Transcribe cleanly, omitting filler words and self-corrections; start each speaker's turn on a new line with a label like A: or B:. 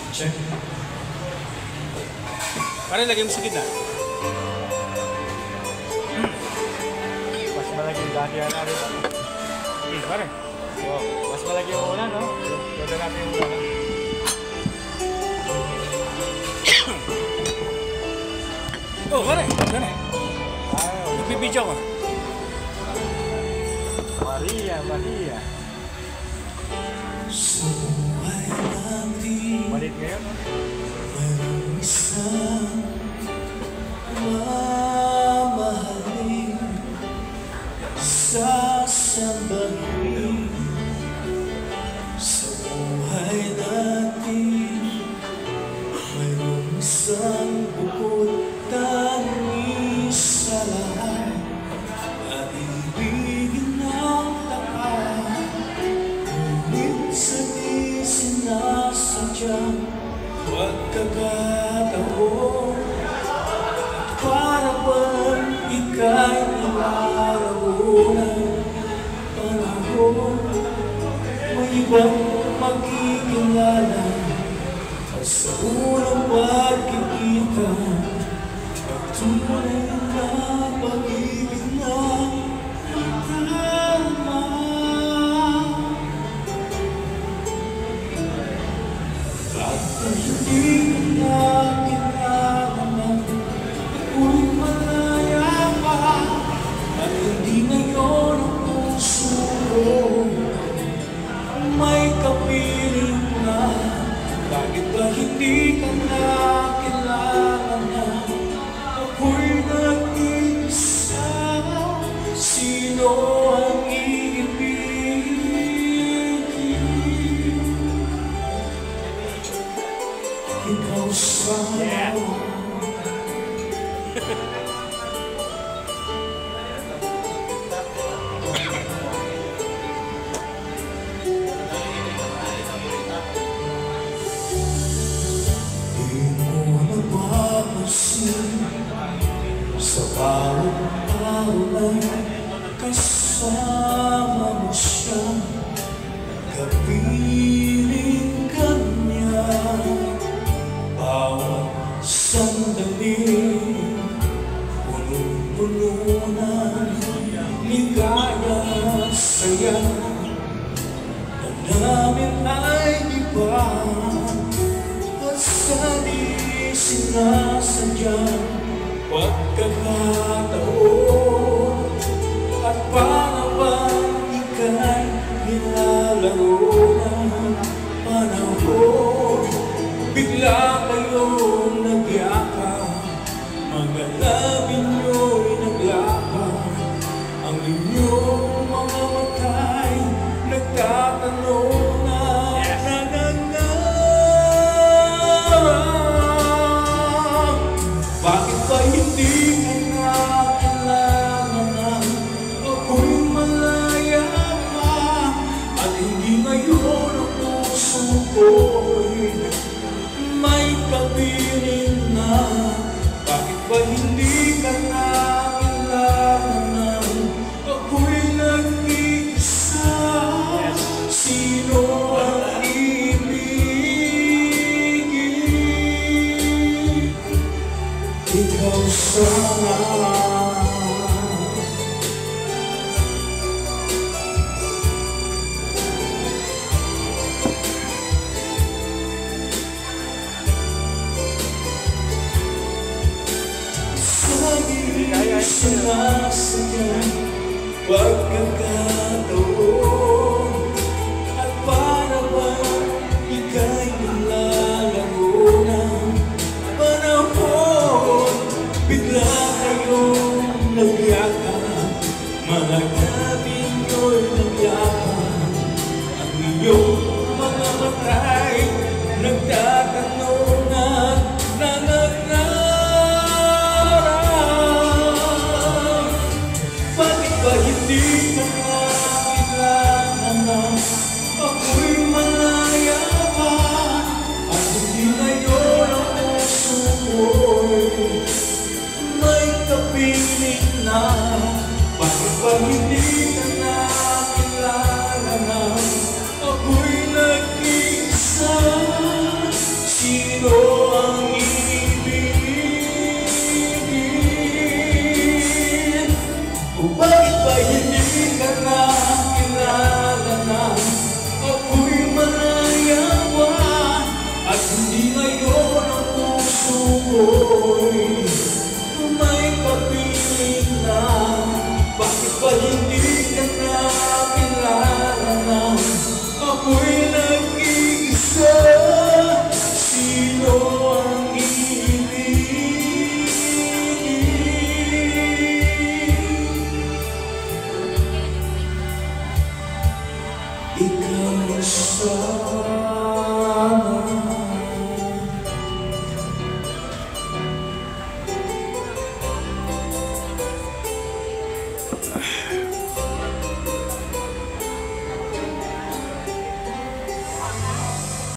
A: Check. Pare, lagay mo sa gitna.
B: Mas malaki yung dati yan natin.
A: Pare.
B: So, mas malaki yung una, no? Ganda natin yung una.
A: Oh, pare. Gana.
B: Wow.
A: Nagbibidyo ko.
B: Maria, Maria. Malit ngayon, no?
C: Mamahalin sasambahin sa buhay natin. Mayroong isang bukod tanis sa lahat at ibigin ng tapat. Ngunit sa di sinasadyang pagkakataon, para bang ika'y nilalaronan panahon. May ibang makikilala at sa unang pagkikita at tunay na pag-ibig na tama. At hindi na kailangan ako'y malaya pa, at hindi ngayon ang puso ko may kapiling na. Bakit ba hindi ka na kailangan na ako'y nag-iisa? Sino ang iibigin? Ikaw sana. Di mo napapansin sa bawat araw ay kasama mo siya, kapiling ka niya. Bawat sandali punong-puno ng ligaya at saya. Ang namin ay iba at sa di sinasadyang pagkakataon, at para bang ika'y nilalaro ng panahon. Bigla kayong nagyakap, mga labi nyo'y naglakad, ang inyong mga mata'y nagtatanong na nangangarap. Bakit ba hindi ka na kailangan na ako'y malaya pa, at hindi ngayon ang puso ko'y may kapiling na? Bakit ba hindi ka na kailangan na ako'y nag-iisa? Sino ang ibigin? Ikaw sana. Sinasadyang pagkakataon, at para bang ika'y nilalaro ng panahon. Bigla kayong nagyakap, mga gabi nyo'y nagyakap, ang iyong mga mata'y nagtatanong at nangangarap. Hindi ka na kailangan na ako'y malaya pa, at hindi ngayon ang puso ko'y may kapiling na. Bakit ba hindi ka na kailangan na ako'y sa